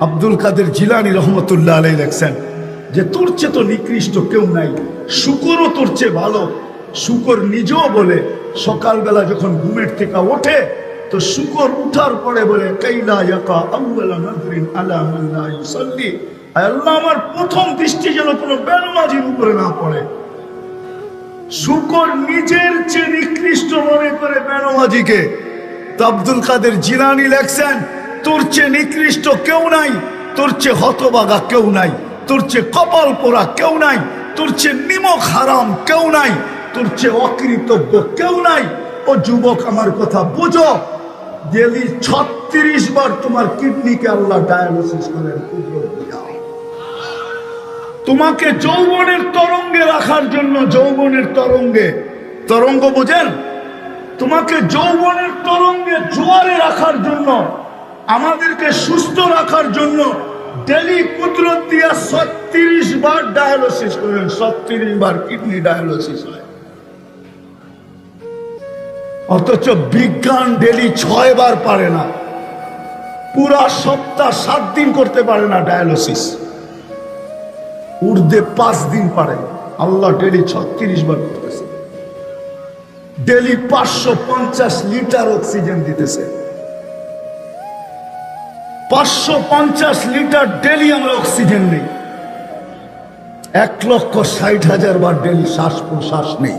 আব্দুল কাদের জিলানী রহমতুল্লাহ আলাইহি লেখছেন যে তোর চেয়ে তো নিকৃষ্ট কেউ নাই, শুকরও তোর চেয়ে ভালো। শুকর নিজেও বলে সকালবেলা যখন ঘুমের থেকে ওঠে তো শুকর উঠার পরে বলে কাইলা ইয়াকা আউয়ালা নাযরিন আলা মান লা ইউসাল্লি, আল্লাহ আমার প্রথম দৃষ্টি যেন কোনো বেনামাজির উপরে না পড়ে। শুকর নিজের চেয়ে নিকৃষ্ট মনে করে বেনামাজিকে। তো আব্দুল কাদের জিলানী লেখছেন তোর চেয়ে নিকৃষ্ট কেউ নাই, তোর চেয়ে হতভাগা কেউ নাই, তোর চেয়ে কপাল পোড়া কেউ নাই, তোর চেয়ে নিমক হারাম কেউ নাই, তোর চেয়ে অকৃতজ্ঞ কেউ নাই। ও যুবক আমার কথা বুঝো, ডেলি 36 বার তোমার কিডনিকে আল্লাহ ডায়ালিসিস করেন। তোমাকে যৌবনের তরঙ্গে রাখার জন্য, যৌবনের তরঙ্গে, তরঙ্গ বোঝেন, তোমাকে যৌবনের তরঙ্গে জোয়ারে রাখার জন্য, আমাদেরকে সুস্থ রাখার জন্য ডেলি কুদরত দিয়া 36 বার ডায়ালিসিস করেন। 36 বার কিডনি ডায়ালিসিস হয়। অথচ বিজ্ঞান ডেলি 6 বার পারে না, পুরা সপ্তাহ 7 দিন করতে পারে না ডায়ালিসিস, উর্দে 5 দিন পারে। আল্লাহ ডেলি 36 বার করতেছে, ডেলি 550 লিটার অক্সিজেন দিতেছে। 550 লিটার ডেলি আমরা অক্সিজেন নেই। 1,60,000 বার ডেলি শ্বাস প্রশ্বাস নেই।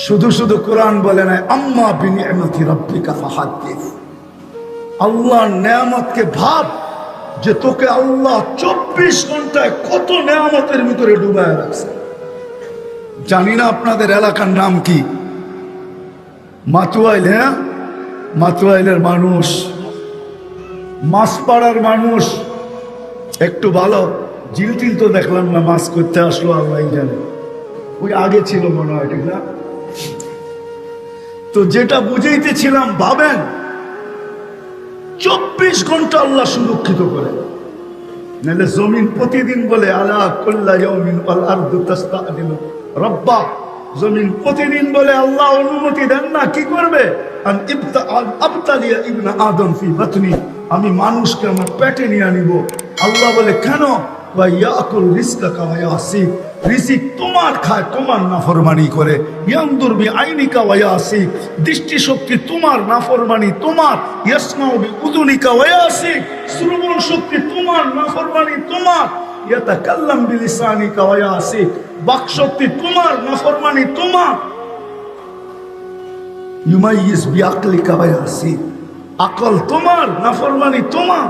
শুধু শুধু কোরআন বলে না আম্মা বিনিআমাতি রাব্বিকা ফাহাদ্দিস, আল্লাহর নেয়ামতকে ভাব যে তোকে আল্লাহ 24 ঘন্টায় কত নেয়ামতের ভিতরে ডুবায় রাখছে। জানি না আপনাদের এলাকার নাম কি, মাতুয়াইল। হ্যাঁ, মাতুয়াইলের মানুষ, মাছপাড়ার মানুষ একটু ভালো। জিলটিল তো দেখলাম না, মাছ করতে আসলো আল্লাহ জানে, ওই আগে ছিল মনে হয়, ঠিক না? তো যেটা বুঝাইতেছিলাম, ভাবেন 24 ঘন্টা আল্লাহ সুরক্ষিত করে। নাহলে জমিন প্রতিদিন বলে আলা কুল্লা ইয়াউমিন ওয়াল আরদু তাস্তাদিনু রব্বা, জমিন প্রতিদিন বলে আল্লাহ অনুমতি দেন না, কি করবে? আন আবতালিয়া ইবনা আদম ফি বাতনি, আমি মানুষকে আমার পেটে নিয়ে আনিব। আল্লাহ বলে কেন? ওয়া ইয়াকুল রিজকাকা ওয়া ইয়াসি, রিজিক তোমার খায়, তোমার নাফরমানি করে। ইয়ানদুর বি আইনিকা ওয়া ইয়াসি, দৃষ্টি শক্তি তোমার, নাফরমানি তোমার। ইয়াসমাউ বি উযুনিকা ওয়া ইয়াসি, শ্রবণ শক্তি তোমার, নাফরমানি তোমার। ইয়াতাকাল্লাম বি লিসানিকা ওয়া ইয়াসি, বাক শক্তি তোমার, নাফরমানি তোমার। ইউমাইয়িজ বি আকলিকা ওয়া ইয়াসি, আকল তোমার, নাফরমানি তোমার।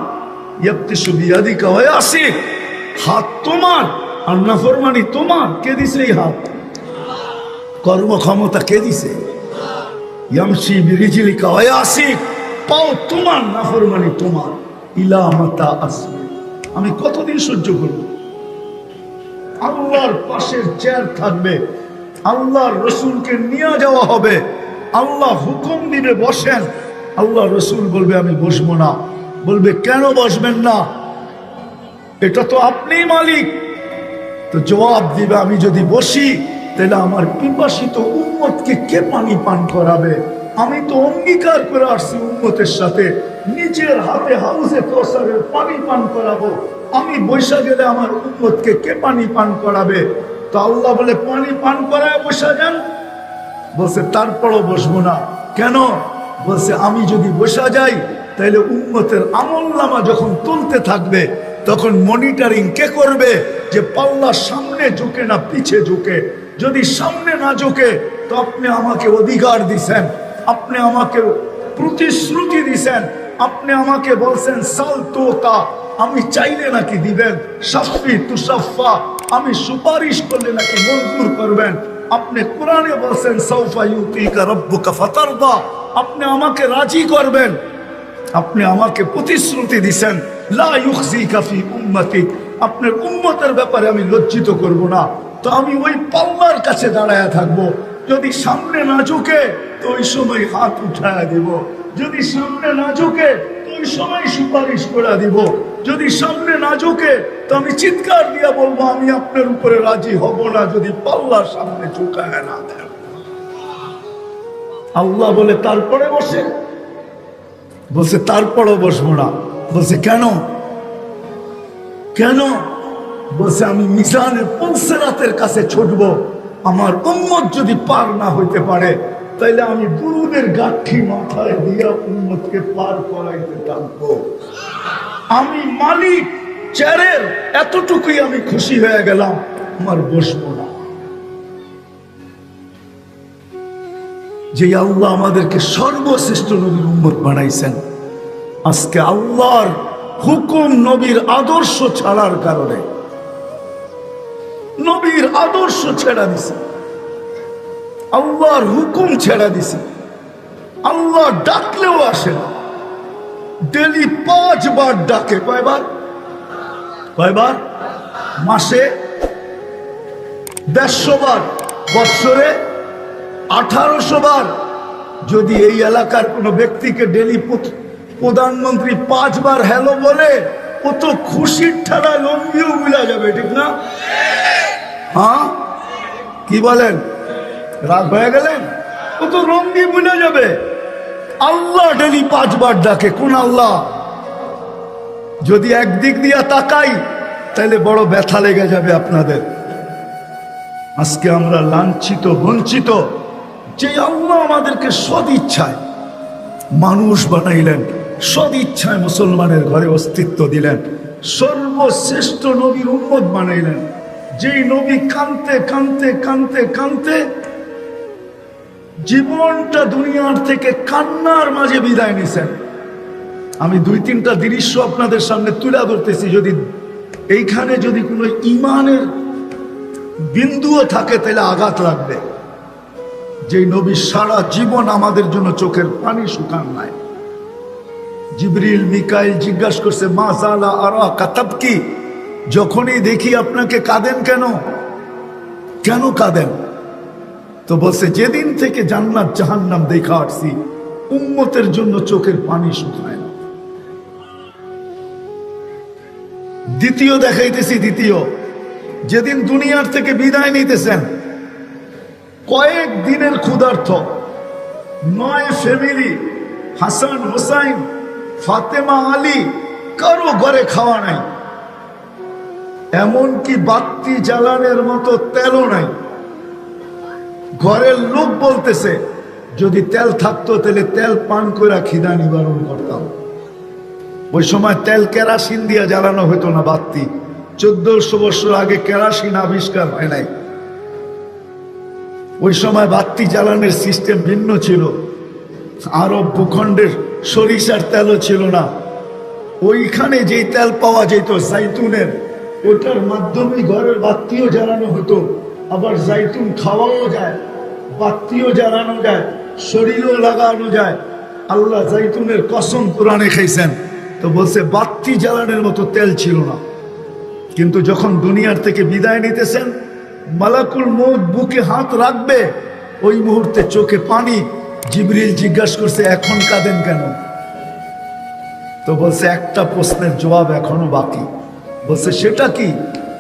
ইয়াবতিশু বিয়াদিকা ওয়া ইয়াসি, হাত তোমার আর নাফরমানি তোমার। কে দিছে এই হাত? কর্মক্ষমতা কে দিছে? ইয়ামশি বিরিজলিকা ওয়া ইয়াসি, পাও তোমার, নাফরমানি তোমার। ইলা মাতা আসবি, আমি কতদিন সহ্য করব? আল্লাহর পাশের চেয়ার থাকবে, আল্লাহর রসুলকে নিয়ে যাওয়া হবে, আল্লাহ হুকুম দিবে বসেন, আল্লাহ রসুল বলবে আমি বসবো না। বলবে কেন বসবেন না? এটা তো আপনিই মালিক। তো জবাব দিবে আমি যদি বসি তাহলে আমার পিপাসিত উম্মতকে কে পানি পান করাবে? আমি তো অঙ্গীকার করে আসছি উম্মতের সাথে নিজের হাতে হাউজে কাউসারের পানি পান করাবো। আমি বৈশা গেলে আমার উম্মতকে কে পানি পান করাবে? তো আল্লাহ বলে পানি পান করায় বসা যান। বলছে তারপরও বসবো না। কেন? বলছে আমি যদি বসা যাই তাহলে উম্মতের আমলনামা যখন তুলতে থাকবে তখন মনিটরিং কে করবে যে পাল্লা সামনে ঝুঁকে না পিছে ঝুঁকে? যদি সামনে না ঝুঁকে তো আপনি আমাকে অধিকার দিছেন, আপনি আমাকে প্রতিশ্রুতি দিছেন, আপনি আমাকে বলছেন সাল তোতা, আমি চাইলে নাকি দিবেন, শাফি তুসাফা, আমি সুপারিশ করলে নাকি মঞ্জুর করবেন। আপনি কোরআনে বলছেন সাউফা ইউতিকা রাব্বুকা ফাতারদা, আপনি আমাকে রাজি করবেন। আপনি আমাকে প্রতিশ্রুতি দিছেন লা ইউখজিকা ফি উম্মতিক, আপনার উম্মতের ব্যাপারে আমি লজ্জিত করব না। তো আমি ওই পাল্লার কাছে দাঁড়ায়া থাকবো। যদি সামনে না ঝুঁকে তো ওই সময় হাত উঠায়া দেব, যদি সামনে না ঝুঁকে তো ওই সময় সুপারিশ করে দিব, যদি সামনে না ঝুঁকে তো আমি চিৎকার দিয়া বলবো আমি আপনার উপরে রাজি হব না যদি পাল্লার সামনে ঝুঁকায় না দেন। আল্লাহ বলে তারপরে বসে, বলছে তারপরও বসবো না। বলছে কেন কেন? বলছে আমি মিজানের পুলসেরাতের কাছে ছুটবো, আমার উম্মত যদি পার না হইতে পারে তাইলে আমি গুরুদের গাঠি মাথায় দিয়া উম্মতকে পার করাইতে থাকবো। আমি মালিক চেয়ারের, এতটুকুই আমি খুশি হয়ে গেলাম, আমার বসবো না। যে আল্লাহ আমাদেরকে সর্বশ্রেষ্ঠ নবীর উম্মত বানাইছেন, আজকে আল্লাহর হুকুম নবীর আদর্শ ছাড়ার কারণে, নবীর আদর্শ ছেড়া দিছে, আল্লাহর হুকুম ছেড়া দিছে, আল্লাহ ডাকলেও আসে না। ডেলি 5 বার ডাকে, কয়বার? মাসে 150 বার, বৎসরে 1800 বার। যদি এই এলাকার কোন ব্যক্তিকে ডেলি প্রধানমন্ত্রী 5 বার হ্যালো বলে, ও তো খুশির ঠাড়া লম্বিও মিলা যাবে, ঠিক না? হ্যাঁ, কি বলেন? রাগ হয়ে গেলেন? ও তো রঙ্গি মিলে যাবে। আল্লাহ ডেলি 5 বার ডাকে। কোন আল্লাহ? যদি একদিক দিয়া তাকাই তাহলে বড় ব্যথা লেগে যাবে আপনাদের। আজকে আমরা লাঞ্ছিত, বঞ্চিত। যে আল্লাহ আমাদেরকে সদ ইচ্ছায় মানুষ বানাইলেন, সদ ইচ্ছায় মুসলমানের ঘরে অস্তিত্ব দিলেন, সর্বশ্রেষ্ঠ নবীর উম্মত বানাইলেন, যেই নবী কানতে কানতে কানতে কানতে জীবনটা দুনিয়ার থেকে কান্নার মাঝে বিদায় নিছেন। আমি 2-3টা দৃশ্য আপনাদের সামনে তুলে ধরতেছি। যদি এইখানে যদি কোনো ইমানের বিন্দুও থাকে তাহলে আঘাত লাগবে। যেই নবী সারা জীবন আমাদের জন্য চোখের পানি শুকান নাই। জিবরিল মিকাইল জিজ্ঞাসা করছে, মা জালা আরা কাতাবকি, যখনই দেখি আপনাকে কাঁদেন কেন? কেন কাঁদেন? তো বলছে, যেদিন থেকে জান্নাত জাহান্নাম দেখা আসছি উম্মতের জন্য চোখের পানি শুকায় না। দ্বিতীয় দেখাইতেছি, দ্বিতীয়, যেদিন দুনিয়ার থেকে বিদায় নিতেছেন, কয়েক দিনের ক্ষুধার্থ 9 ফ্যামিলি, হাসান হোসাইন ফাতেমা আলী, কারো ঘরে খাওয়া নাই, এমনকি বাতি জ্বালানোর মতো তেলও নাই। ঘরের লোক বলতেছে, যদি তেল থাকতো তাহলে তেল পান করে খিদা নিবারণ করতাম। ওই সময় তেল কেরাসিন দিয়ে জ্বালানো হতো না বাতি। 1400 বছর আগে কেরাসিন আবিষ্কার হয় নাই। ওই সময় বাতি জ্বালানোর সিস্টেম ভিন্ন ছিল। আরব ভূখণ্ডের সরিষার তেলও ছিল না। ওইখানে যেই তেল পাওয়া যেত জাইতুনের, ওটার মাধ্যমে ঘরের বাতিও জ্বালানো হতো। আবার জাইতুন খাওয়াও যায়, বাতিও জ্বালানো যায়, শরীরও লাগানো যায়। আল্লাহ জাইতুনের কসম কোরআনে খাইছেন। তো বলছে বাতি জ্বালানোর মতো তেল ছিল না। কিন্তু যখন দুনিয়ার থেকে বিদায় নিতেছেন, মালাকুল মউত বুকে হাত রাখবে, ওই মুহূর্তে চোখে পানি। জিবরিল জিজ্ঞাসা করছে, এখন কাঁদেন কেন? তো বলছে, একটা প্রশ্নের জবাব এখনো বাকি। বলছে, সেটা কি?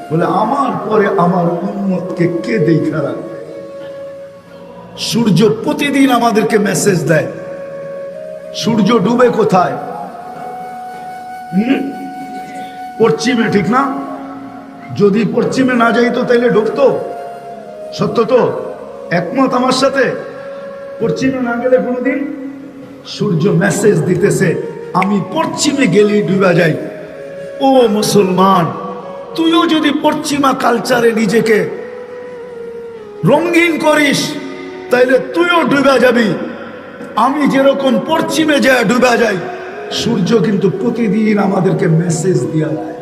বলে, আমার পরে আমার উম্মতকে কে দেখা রাখবে? সূর্য প্রতিদিন আমাদেরকে মেসেজ দেয়। সূর্য ডুবে কোথায়? পশ্চিমে, ঠিক না? যদি পশ্চিমে না যাইতো তাইলে ডুবতো। সত্য তো? একমত আমার সাথে? পশ্চিমে না গেলে কোনোদিন। সূর্য মেসেজ দিতেছে, আমি পশ্চিমে গেলেই ডুবা যাই। ও মুসলমান, তুইও যদি পশ্চিমা কালচারে নিজেকে রঙিন করিস তাইলে তুইও ডুবা যাবি। আমি যেরকম পশ্চিমে যায় ডুবা যাই, সূর্য কিন্তু প্রতিদিন আমাদেরকে মেসেজ দিয়া দেয়।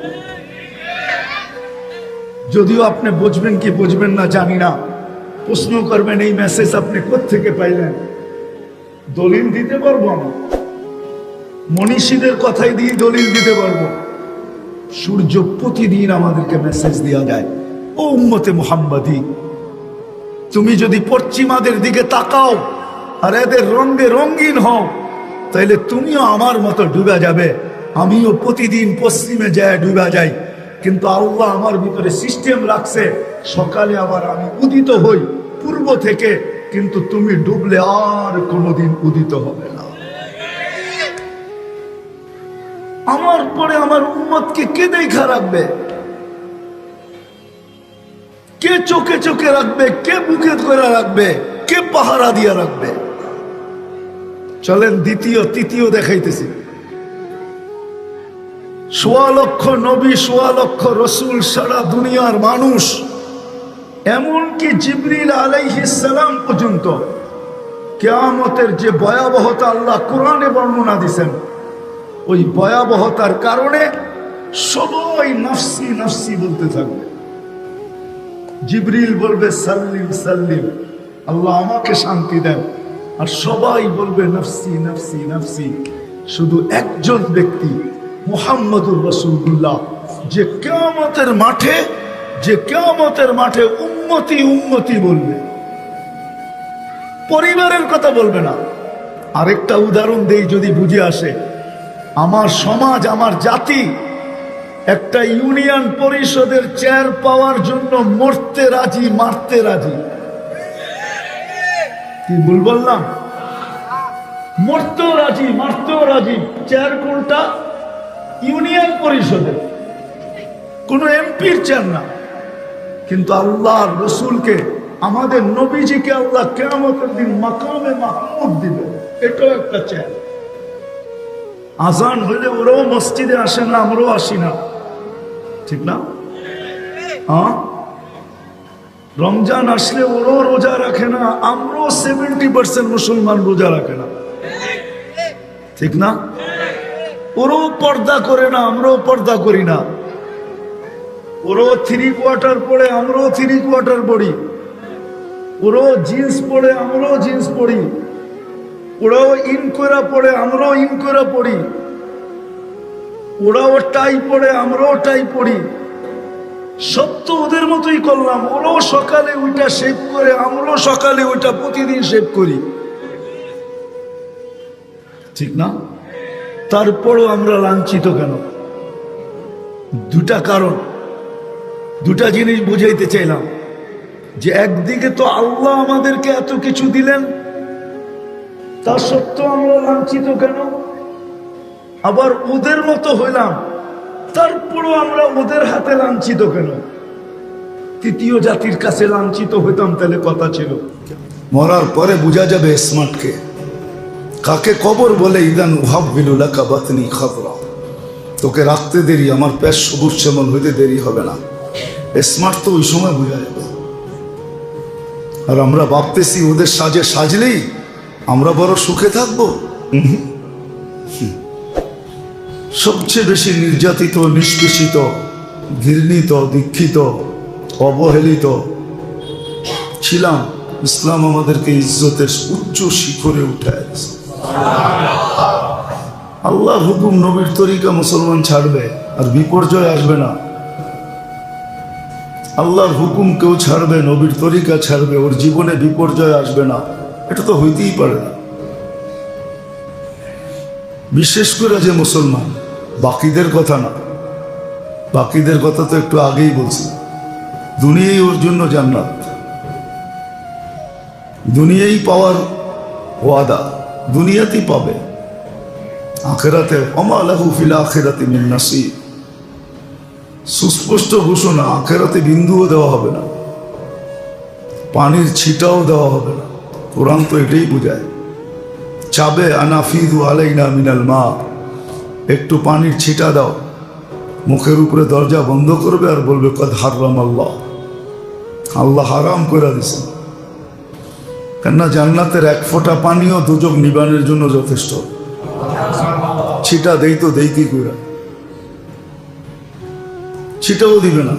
যদিও আপনি বুঝবেন কি বুঝবেন না জানি না, প্রশ্ন করবেন এই মেসেজ আপনি কোত্থেকে পাইলেন? দলিল দিতে পারবো আমি, মনীষীদের কথাই দিয়ে দলিল দিতে পারবো। সূর্য প্রতিদিন আমাদেরকে মেসেজ দেওয়া যায়, ও উম্মতে মুহাম্মাদি, তুমি যদি পশ্চিমাদের দিকে তাকাও আর এদের রঙে রঙিন হও তাইলে তুমিও আমার মতো ডুবে যাবে। আমিও প্রতিদিন পশ্চিমে যায় ডুবে যাই, কিন্তু আল্লাহ আমার ভিতরে সিস্টেম রাখছে, সকালে আবার আমি উদিত হই পূর্ব থেকে, কিন্তু তুমি ডুবলে আর কোনোদিন উদিত হবে না। আমার আমার পরে আমার উম্মতকে কে দেখা রাখবে? কে চোখে চোখে রাখবে? কে বুকে করে রাখবে? কে পাহারা দিয়ে রাখবে? চলেন তৃতীয় দেখাইতেছি। ১.৫ লক্ষ নবী, ১.৫ লক্ষ রসুল, সারা দুনিয়ার মানুষ, এমনকি জিবরিল আলাইহিস সালাম পর্যন্ত কিয়ামতের যে ভয়াবহতা আল্লাহ কোরআনে বর্ণনা দিয়েছেন, ওই ভয়াবহতার কারণে সবাই নফসি নফসি বলতে থাকবে। জিবরিল বলবে সাল্লিম সাল্লিম, আল্লাহ আমাকে শান্তি দেন, আর সবাই বলবে নফসি নফসি নফসি। শুধু একজন ব্যক্তি মুহাম্মদুর রাসূলুল্লাহ, যে কিয়ামতের মাঠে উম্মতি উম্মতি বলবে, পরিবারের কথা বলবে না। আরেকটা উদাহরণ দেই যদি বুঝে আসে। আমার সমাজ, আমার জাতি একটা ইউনিয়ন পরিষদের চেয়ার পাওয়ার জন্য মরতে রাজি, মারতে রাজি। কি ভুল বললাম? মরতেও রাজি, মারতেও রাজি। চেয়ার কোনটা? ইউনিয়ন পরিষদের, কোন এমপির চেয়ার না। কিন্তু আল্লাহর রসুলকে, আমাদের নবীজিকে আল্লাহ কিয়ামতের দিন মাকামে মাহমুদ দিবে, এটাও একটা চেয়ার। আজান হইলে ওরাও মসজিদে আসে না, আমরাও আসি না, ঠিক না? হ্যাঁ, রমজান আসলে ওরাও রোজা রাখে না, আমরাও 70% মুসলমান রোজা রাখে না, ঠিক না? ওরাও পর্দা করে না, আমরাও পর্দা করি না। ওরাও 3/4 পরে, আমরাও 3/4 পড়ি। ওরাও জিন্স পরে, আমরাও জিন্স পরি। ওরাও ইন করে পড়ে, আমরাও ইন করে পড়ি। ওরাও টাই পরে, আমরাও টাই পড়ি। সব তো ওদের মতোই করলাম। ওরাও সকালে ওইটা শেভ করে, আমরাও সকালে ওইটা প্রতিদিন শেভ করি, ঠিক না? তারপরও আমরা লাঞ্ছিত কেন? দুটা কারণ, দুটা জিনিস বুঝাইতে চাইলাম। যে একদিকে তো আল্লাহ আমাদেরকে এত কিছু দিলেন, তা সত্ত্বেও আমরা লাঞ্ছিত কেন? আবার ওদের মতো হইলাম, তারপরও আমরা ওদের হাতে লাঞ্ছিত কেন? তৃতীয় জাতির কাছে লাঞ্ছিত হইতাম, তাহলে কথা ছিল। মরার পরে বোঝা যাবে স্মার্টকে, কাকে কবর বলে। ইদান উহাবিলুলাকা বাতনি খাবরা, তোকে রাখতে দেরি, আমার পেশ সবুজ শ্যামল হইতে দেরি হবে না। স্মার্ট তো ওই সময় বোঝা যাবে। আর আমরা ভাবতেছি ওদের সাজে সাজলেই আমরা বড় সুখে থাকবো। সবচেয়ে বেশি নির্যাতিত, নিষ্পেষিত, ঘৃণিত, দীক্ষিত, অবহেলিত ছিলাম। ইসলাম আমাদেরকে ইজ্জতের উচ্চ শিখরে উঠায়। আল্লাহর হুকুম, নবীর তরিকা মুসলমান ছাড়বে, আর বিপর্যয় আসবে না। আল্লাহর হুকুম কেউ ছাড়বে, নবীর তরিকা ছাড়বে, ওর জীবনে বিপর্যয় আসবে না। এটা তো হইতেই পারে না। বিশেষ করে যে মুসলমান, বাকিদের কথা না, বাকিদের কথা তো একটু আগেই বলছি। দুনিয়াই ওর জন্য জান্নাত, দুনিয়াই পাওয়ার ওয়াদা, দুনিয়াতেই পাবে। আখিরাতে ওমা লাহু ফিল আখিরাতি মিন নাসিব, সুস্পষ্ট ঘোষণা, আখিরাতে বিন্দুও দেওয়া হবে না, পানির ছিটাও দেওয়া হবে না। কোরআন তো এটাই বোঝায়। চাবে আনাফিদু আলাইনা মিনাল মা, একটু পানির ছিটা দাও, মুখের উপরে দরজা বন্ধ করবে আর বলবে কদ হারাম আল্লাহ, আল্লাহ হারাম করে দিয়েছেন। কেননা জান্নাতের এক ফোঁটা পানিও দুজক নিবানের জন্য যথেষ্ট। ছিটা দেই তো দেই কি করে? ছিটাও দিবে না।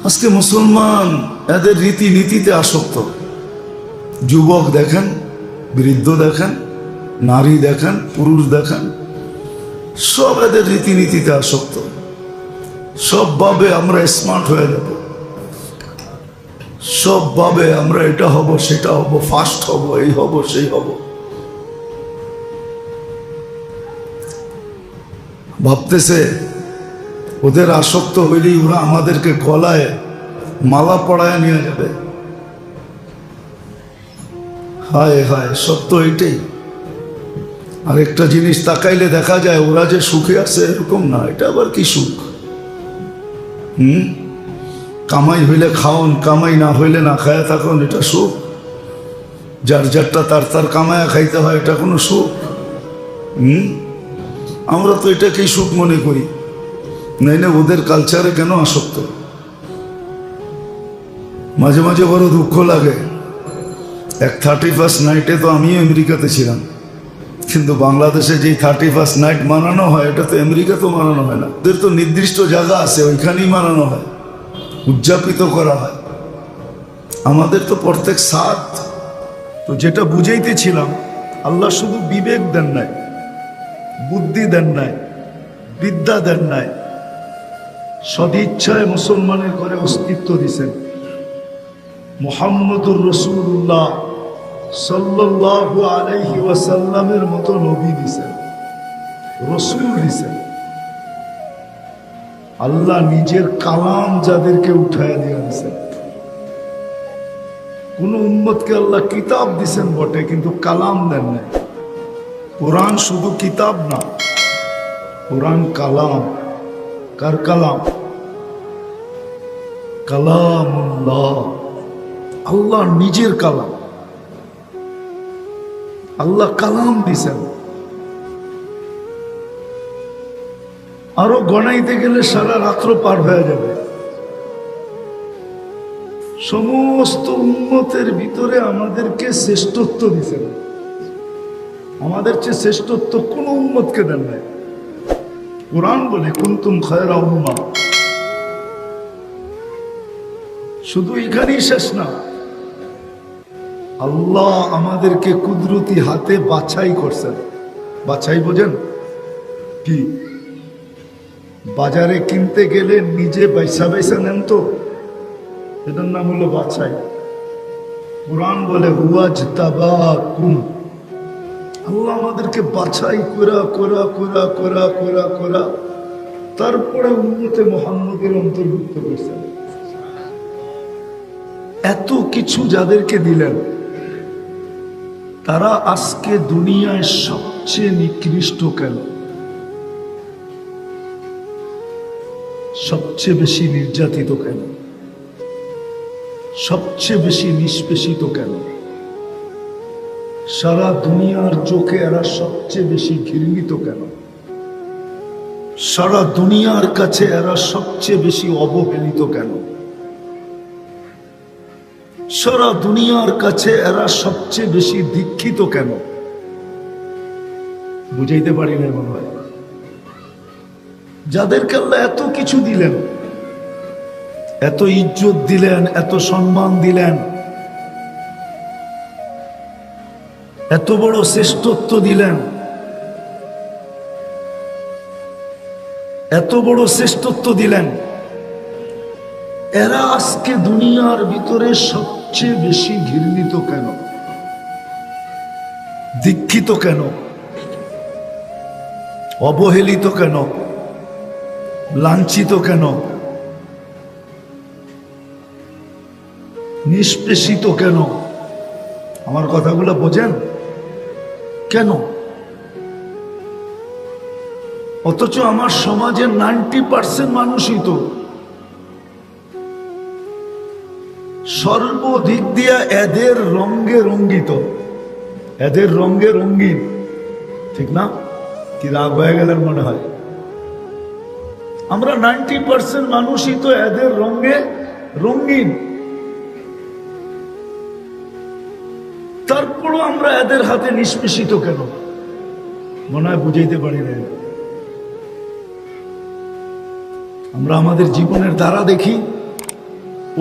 আজকে মুসলমান এদের রীতিনীতিতে আসক্ত। যুবক দেখেন, বৃদ্ধ দেখেন, নারী দেখেন, পুরুষ দেখেন, সব এদের রীতিনীতিতে আসক্ত। সব ভাবে আমরা স্মার্ট হয়ে যাব, সব ভাবে আমরা এটা হব, সেটা হব, ফাস্ট হব, এই হব, সেই হব। ভাবতেছে ওদের আসক্ত হইলেই ওরা আমাদেরকে গলায় মালা পড়ায় নিয়ে যাবে। হায় হায়, সত্য এটাই। আরেকটা জিনিস তাকাইলে দেখা যায় ওরা যে সুখে আছে এরকম না, এটা আবার কি সুখ? কামাই হইলে খাওন, কামাই না হইলে না খায়া থাকুন, এটা সুখ? যার যারটা তার তার কামায়া খাইতে হয়, এটা কোনো সুখ? আমরা তো এটাকেই সুখ মনে করি, নাইলে ওদের কালচারে কেন আসক্ত? মাঝে মাঝে বড় দুঃখ লাগে। এক 31st নাইটে তো আমিও আমেরিকাতে ছিলাম, কিন্তু বাংলাদেশে যেই 31st নাইট মানানো হয় এটা তো আমেরিকাতেও মানানো হয় না। ওদের তো নির্দিষ্ট জায়গা আছে, ওইখানেই মানানো হয়, উদযাপিত করা হয়। আমাদের তো প্রত্যেক সাত। তো যেটা বুঝাইতেছিলাম, আল্লাহ শুধু বিবেক দেন নাই, বুদ্ধি দেন নাই, বিদ্যা দেন নাই, সদিচ্ছায় মুসলমানের ঘরে অস্তিত্ব দিছেন। মুহাম্মদুর রাসূলুল্লাহ সাল্লাল্লাহু আলাইহি ওয়াসাল্লামের মতো নবী দিছেন, রাসূল দিছেন। আল্লাহ নিজের কালাম যাদেরকে উঠায় দিয়ে দিছেন। কোন উম্মতকে আল্লাহ কিতাব দিছেন বটে, কিন্তু কালাম দেন নাই। কোরআন শুধু কিতাব না, কোরআন কালাম। কার কালাম? কালামুল্লাহ, আল্লাহ নিজের কালাম। আল্লাহ কালাম দিছেন। আরো গণাইতে গেলে সারা রাত্র পার হয়ে যাবে। সমস্ত উম্মতের ভিতরে আমাদেরকে শ্রেষ্ঠত্ব দিছেন। আমাদের চেয়ে শ্রেষ্ঠত্ব কোন উম্মতকে দেন নাই। কোরআন বলে কুনতুম খায়রা উম্মাহ। শুধু এখানেই শেষ না, আল্লাহ আমাদেরকে কুদরতি হাতে বাছাই করছেন। বাছাই বোঝেন কি? বাজারে কিনতে গেলে নিজে বাইসা বাইসা নেন তো, এটার নাম হলো বাছাই। কোরআন বলে ওয়াজতাবাকুম, আল্লাহ আমাদেরকে বাছাই করা করা করা করা করা করা তারপরে উম্মতে মুহাম্মদের অন্তর্ভুক্ত করছেন। এত কিছু যাদেরকে দিলেন, তারা আজকে দুনিয়ায় সবচেয়ে নিকৃষ্ট কেন? সবচেয়ে বেশি নির্যাতিত কেন? সবচেয়ে বেশি নিষ্পেষিত কেন? সারা দুনিয়ার চোখে এরা সবচেয়ে বেশি ঘৃণিত কেন? সারা দুনিয়ার কাছে এরা সবচেয়ে বেশি অবহেলিত কেন? সারা দুনিয়ার কাছে এরা সবচেয়ে বেশি দীক্ষিত কেন? বুঝাইতে পারি না মনে হয়। যাদেরকে আল্লাহ এত কিছু দিলেন, এত ইজ্জত দিলেন, এত সম্মান দিলেন, এত বড় শ্রেষ্ঠত্ব দিলেন, এত বড় শ্রেষ্ঠত্ব দিলেন, এরা আজকে দুনিয়ার ভিতরে সবচেয়ে বেশি ঘৃণিত কেন? দীক্ষিত কেন? অবহেলিত কেন? লাঞ্ছিত কেন? নিষ্পেষিত কেন? আমার কথাগুলো বোঝেন? কেন? অথচ আমার সমাজের 90% মানুষই তো সর্বদিক দিয়া এদের রঙে রঙ্গিত, এদের রঙে রঙিন। ঠিক না? কি রাগ হয়ে গেলেন মনে হয়? আমরা 90% মানুষই তো এদের রঙে রঙিন। তারপরও আমরা এদের হাতে নিষ্পেষিত কেন? মনে হয় বুঝাইতে পারি না। আমরা আমাদের জীবনের দ্বারা দেখি,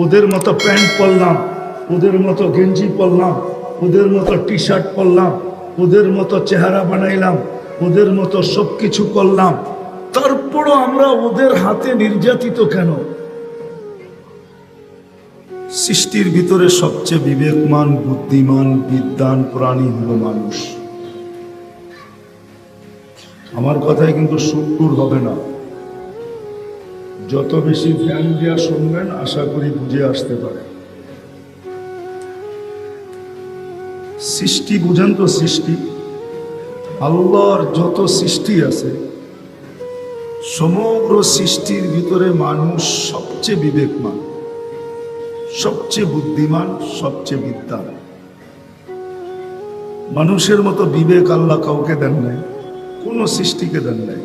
ওদের মতো প্যান্ট পরলাম, ওদের মতো গেঞ্জি পরলাম, ওদের মতো টি শার্ট পরলাম, ওদের মতো চেহারা বানাইলাম, ওদের মতো সবকিছু করলাম, তারপরও আমরা ওদের হাতে নির্যাতিত কেন? সৃষ্টির ভিতরে সবচেয়ে বিবেকমান, বুদ্ধিমান, বিদ্বান প্রাণী হলো মানুষ। আমার কথায় কিন্তু সুর হবে না। যত বেশি ধ্যান দিয়া শুনবেন, আশা করি বুঝে আসতে পারে। সৃষ্টি বুঝেন তো? সৃষ্টি আল্লাহর যত সৃষ্টি আছে সমগ্র সৃষ্টির ভিতরে মানুষ সবচেয়ে বিবেকমান, সবচেয়ে বুদ্ধিমান, সবচেয়ে বিদ্যান। মানুষের মতো বিবেক আল্লাহ কাউকে দেন নাই, কোন সৃষ্টিকে দেন নাই,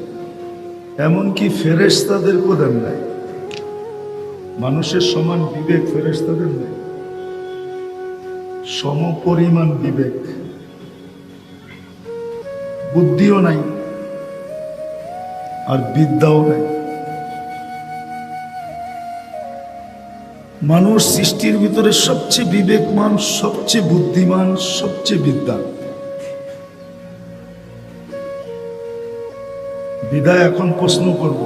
এমনকি ফেরেশতাদেরকেও দেন নাই। মানুষের সমান বিবেক ফেরেশতাদের নেই, সমপরিমাণ বিবেক, বুদ্ধিও নাই আর বিদ্যাও নাই। মানুষ সৃষ্টির ভিতরে সবচেয়ে বিবেকমান, সবচেয়ে বুদ্ধিমান, সবচেয়ে বিদ্যান। বিদায় এখন প্রশ্ন করব,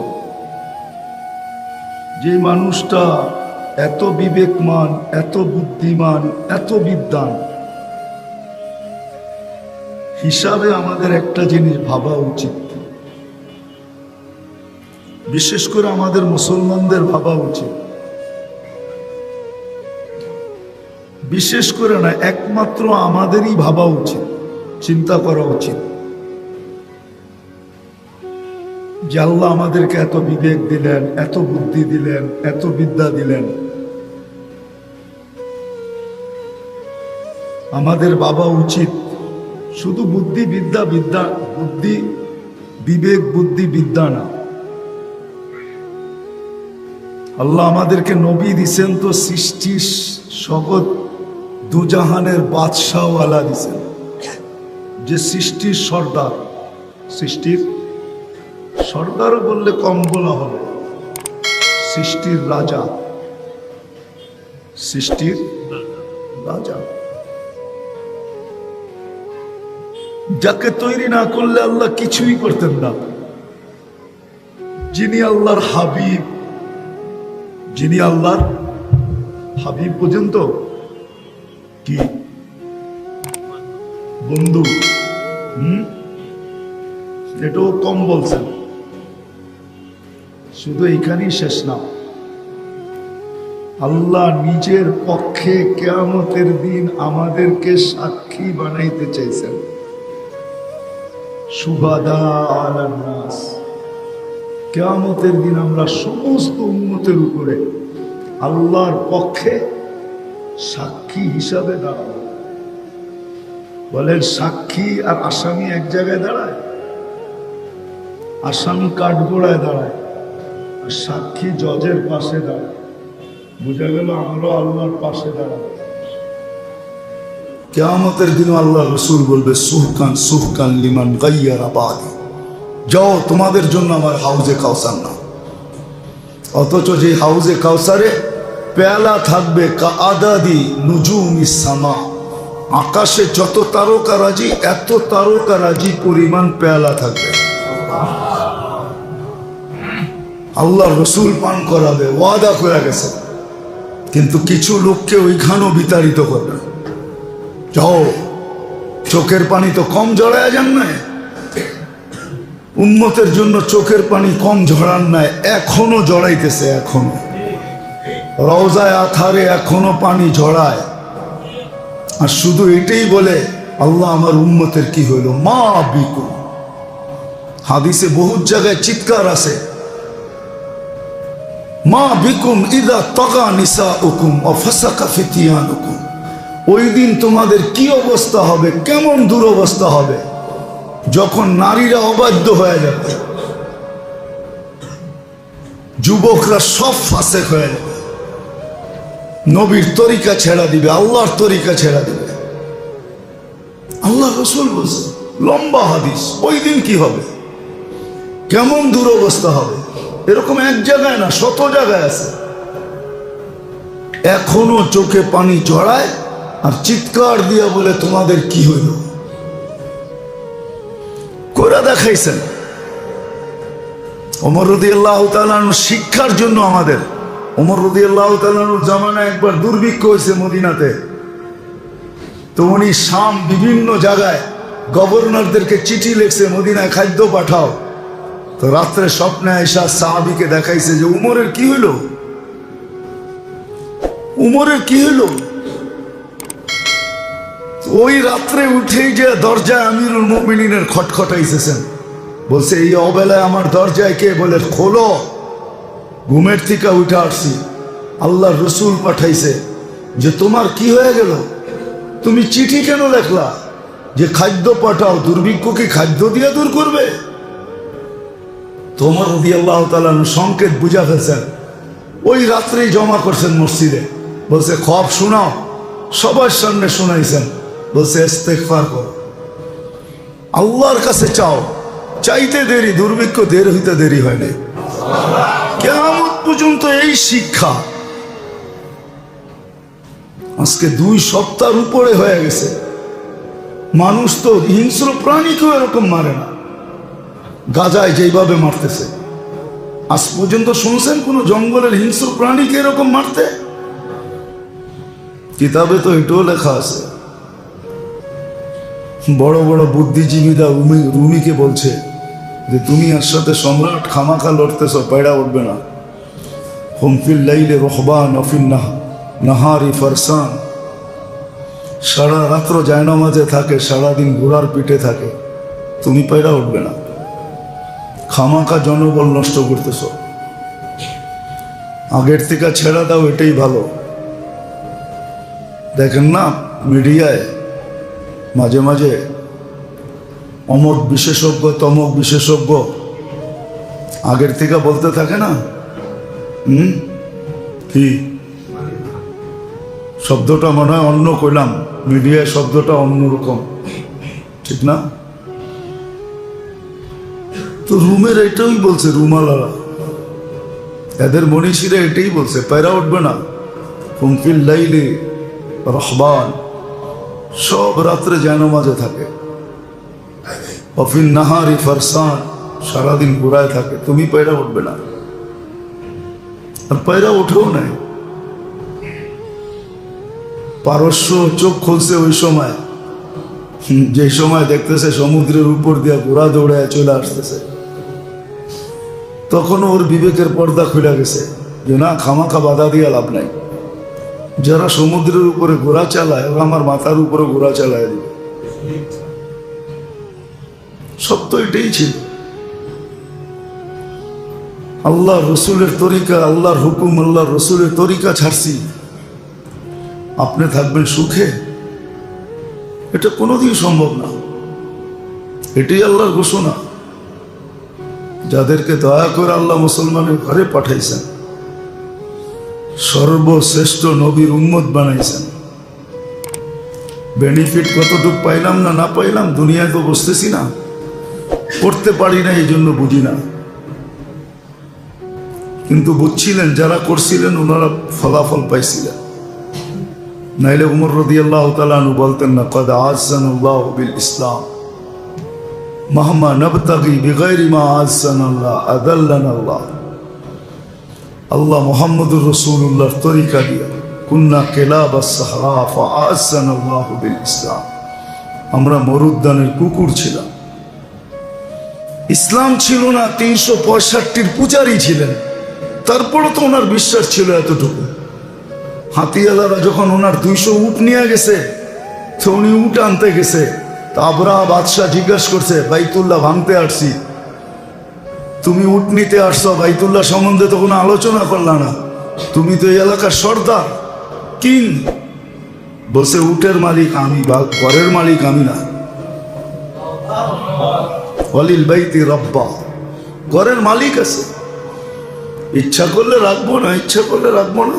যে মানুষটা এত বিবেকমান, এত বুদ্ধিমান, এত বিদ্যান, হিসাবে আমাদের একটা জিনিস ভাবা উচিত, বিশেষ করে আমাদের মুসলমানদের ভাবা উচিত, বিশেষ করে না একমাত্র আমাদেরই ভাবা উচিত, চিন্তা করা উচিত যে আল্লাহ আমাদেরকে এত বিবেক দিলেন, এত বুদ্ধি দিলেন, এত বিদ্যা দিলেন, আমাদের ভাবা উচিত শুধু বুদ্ধি বিদ্যা, বিদ্যা বুদ্ধি বিবেক, বুদ্ধি বিদ্যা না, আল্লাহ আমাদেরকে নবী দিছেন তো সৃষ্টির জগৎ দুজাহানের বাদশাহওয়ালা দিছেন, যে সৃষ্টির সর্দার। সৃষ্টির সর্দারও বললে কম বলা হবে, সৃষ্টির রাজা, সৃষ্টির রাজা, যাকে তৈরি না করলে আল্লাহ কিছুই করতেন না, যিনি আল্লাহর হাবিব, যিনি আল্লাহর হাবিব পর্যন্ত কি বন্ধু, এটাও কম বলছেন, শুধু এইখানেই শেষ না। আল্লাহ নিজের পক্ষে কিয়ামতের দিন আমাদেরকে সাক্ষী বানাইতে চাইছেন, শুহাদা আলান নাস। কিয়ামতের দিন আমরা সমস্ত উম্মতের উপরে আল্লাহর পক্ষে সাক্ষী হিসাবে দাঁড়াবো। বলেন, সাক্ষী আর আসামি এক জায়গায় দাঁড়ায়? আসামি কাঠগোড়ায় দাঁড়ায় আর সাক্ষী জজের পাশে দাঁড়ায়। বোঝা গেল আমরাও আল্লাহর পাশে দাঁড়াবো। কিয়ামতের দিন আল্লাহ রাসূল বলবে, সুহকান সুহকান লিমান গায়্যারা বাদি, যাও তোমাদের জন্য আমার হাউজে কাউসার না। অথচ যে হাউজে কাউসারে পেয়ালা থাকবে কা আদাদি নুজুমিস সামা, আকাশে যত তারকারাজি এত তারকারাজি পরিমাণ পেয়ালা থাকবে। আল্লাহ রসুল পান করাবে, ওয়াদা করে গেছে, কিন্তু কিছু লোককে ওইখানেও বিতাড়িত করবে। যাও, চোখের পানি তো কম ঝরায় যান না, উম্মতের জন্য চোখের পানি কম ঝরান নাই, এখনো জড়াইতেছে, এখনো রওজায় আথারে এখনো পানি ঝরায়। আর শুধু এটাই বলে, আল্লাহ আমার উম্মতের কি হইল, মা বিকুম। হাদিসে বহুত জায়গায় চিৎকার আছে, মা বিকুম ইদা তাগা নিসাউকুম ওয়া ফাসাকা ফিতিয়ানুকুম। ওই দিন তোমাদের কি অবস্থা হবে, কেমন দুরবস্থা হবে যখন নারীরা অবাধ্য হয়ে যাবে, যুবকরা সব ফাসেক হয়ে যাবে, নবীর তরিকা ছেড়া দিবে, আল্লাহর তরিকা ছেড়া দিবে। আল্লাহ রাসূল বলছে, লম্বা হাদিস, ওই দিন কি হবে, কেমন দুরবস্থা হবে। এরকম এক জায়গায় না, শত জায়গায় আছে। এখনো চোখে পানি জড়ায় আর চিৎকার দিয়া বলে, তোমাদের কি হইল। করে দেখাইছেন ওমর রাদিয়াল্লাহু তাআলা শিক্ষার জন্য। আমাদের ওমর রাদিয়াল্লাহু তাআলার জামানায় একবার দুর্ভিক্ষ হয়েছে মদিনাতে, তো উনি শাম বিভিন্ন জায়গায় গভর্নরদেরকে চিঠি লিখছে, মদিনায় খাদ্য পাঠাও। তো রাত্রে স্বপ্নে আয়েশা সাহাবীকে দেখাইছে যে উমরের কি হইল, উমরের কি হইল। ওই রাত্রে উঠেই যে দরজায় আমিরুল মুমিনিনের খটখটাইছেন, বলছে এই অবেলায় আমার দরজায় কে? বলে খোলো। ঘুমের থেকে উঠে আসছি, আল্লাহ রসুল পাঠাইছে যে তোমার কি হয়ে গেল, তুমি চিঠি কেন লেখলা যে খাদ্য পাঠাও, দুর্ভিক্ষ কি খাদ্য দিয়ে দূর করবে? তোমার রাদিয়াল্লাহু তাআলা সংকেত বুঝা ফেলছেন, ওই রাত্রেই জমা করছেন মসজিদে। বলছে খব শোনাও, সবার সামনে শোনাইছেন। বলছে ইস্তেগফার করো, আল্লাহর কাছে চাও, চাইতে দেরি, দুর্ভিক্ষ দের হইতে দেরি হয় নাই। কিয়ামত পর্যন্ত এই শিক্ষা। আজকে 2 সপ্তাহ উপরে হয়ে গেছে, মানুষ তো হিংস্র প্রাণীকেও এরকম মারে না, গাজায় যেইভাবে মারতেছে। আজ পর্যন্ত শুনছেন কোন জঙ্গলের হিংস্র প্রাণীকে এরকম মারতে? কিতাবে তো এটাও লেখা আছে। বড় বড় বুদ্ধিজীবীরা রুমিকে বলছে যে তুমি এর সাথে সম্রাট খামাখা লড়তেছ, পায়রা উঠবে না। হুমফিল লাইলে রহবান অফিল নাহারি ফারসান, সারা রাত্র জায়নামাজে থাকে, সারাদিন ঘোড়ার পিঠে থাকে, তুমি পায়রা উঠবে না। খামাখা জনবল নষ্ট করতেছ, আগের থেকে ছেড়ে দাও, এটাই ভালো। দেখেন না মিডিয়ায় মাঝে মাঝে অমক বিশেষজ্ঞ তমক বিশেষজ্ঞ আগের থেকে বলতে থাকে না, কি শব্দটা মনে হয় অন্য কইলাম, মিডিয়ায় শব্দটা অন্যরকম, ঠিক না? তো রুমের এটাই বলছে, রুমালারা এদের মনীষীরা এটাই বলছে, পায়রা উঠবে না। হুমফিল লাইলি রহবান, সব রাত্রে জায়নামাজে থাকে। অফিল নাহারি ফারসান, সারাদিন ঘোরায় থাকে, তুমি পায়রা উঠবে না। আর পায়রা উঠেও নাই। পারস্য চোখ খুলছে ওই সময়, যে সময় দেখতেছে সমুদ্রের উপর দিয়ে ঘোড়া দৌড়ায় চলে আসতেছে, তখন ওর বিবেকের পর্দা খুলে গেছে যে না, খামাখা বাধা দিয়ে লাভ নাই। যারা সমুদ্রের উপরে ঘোড়া চালায় ওরা আমার মাথার উপরে ঘোড়া চালায় দিবে। সত্য এটাই ছিল। আল্লাহ রসুলের তরিকা, আল্লাহর হুকুম, আল্লাহ রসুলের তরিকা ছাড়ছি, আপনি থাকবেন সুখে? এটা কোনোদিন সম্ভব না। এটাই আল্লাহর ঘোষণা। যাদেরকে দয়া করে আল্লাহ মুসলমানের ঘরে পাঠাইছেন, সর্বশ্রেষ্ঠ নবীর উম্মত বানাইছেন, বেনিফিট কতটুকু পাইলাম না পাইলাম দুনিয়ায় তো বসতেছি না, করতে পারি না, এই জন্য বুঝি না। কিন্তু বুঝছিলেন যারা করছিলেন ওনারা ফলাফল পাইছিলেন। নাইলে উমর রাদিয়াল্লাহু তাআলা আনহু বলতেন না, কদ আযানাল্লাহু বিল ইসলাম মাহমা নবতাগি বিগাইরি মা আযানাল্লাহ আদাল্লানাল্লাহ। আল্লাহ মুহাম্মদুর রাসূলুল্লাহর তরিকা দিয়া কুন্না কিলাবাস সাহরা ফাআযানাল্লাহু বিল ইসলাম, আমরা মরুদ্যানের কুকুর ছিলাম। ইসলাম ছিল না, 365 পূজারী ছিলেন, তারপরও তো ওনার বিশ্বাস ছিল এতটুকু। হাতিয়ালারা যখন ওনার 200 উট নিয়ে গেছে, তো উনি উট আনতে গেছে, তা আবরাহা বাদশাহ জিজ্ঞাসা করছে, বাইতুল্লাহ ভাঙতে আসছি, তুমি উট নিতে আসছো, বাইতুল্লাহ সম্বন্ধে তো কোনো আলোচনা করলা না, তুমি তো এই এলাকার সর্দার কিং। বলছে উটের মালিক আমি, ঘরের মালিক আমি না। ওয়ালিল বাইতি রব্বা, ঘরের মালিক আছে, ইচ্ছা করলে রাখবো না, ইচ্ছা করলে রাখবো না।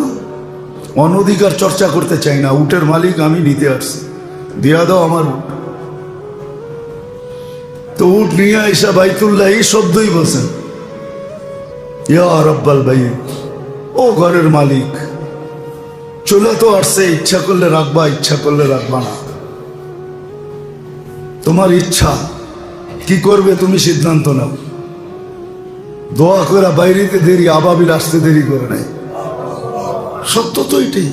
অনধিকার চর্চা করতে চাই না, উটের মালিক আমি, নিতে আসছি, দিয়া দাও আমার উট। তো উট নিয়ে আইসা বাইতুল্লাহ এই শব্দই বলছেন, ইয়া রব্বাল বাইত, ও ঘরের মালিক। চলে তো আসছে, ইচ্ছা করলে রাখবা, ইচ্ছা করলে রাখবা না, তোমার ইচ্ছা, কি করবে তুমি সিদ্ধান্ত নাও। দোয়া করে বাইরেতে দেরি, আবাবিল আসতে দেরি করে নাই। সত্য তো এটাই।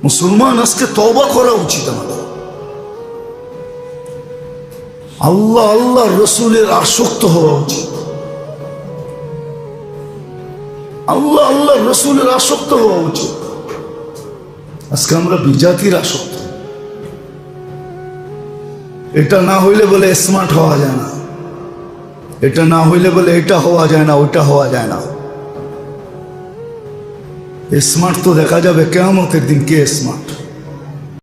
মুসলমান আজকে তওবা করা উচিত আমাদের। আল্লাহ আল্লাহ রসুলের আসক্ত হওয়া উচিত। আল্লাহ আল্লাহ রসুলের আসক্ত হওয়া উচিত। আজকে আমরা বিজাতির আসক্ত। এটা না হইলে বলে স্মার্ট হওয়া যায় না, এটা না হইলে বলে এটা হওয়া যায় না, ওইটা হওয়া যায় না। স্মার্ট তো দেখা যাবে কিয়ামতের দিন কে স্মার্ট।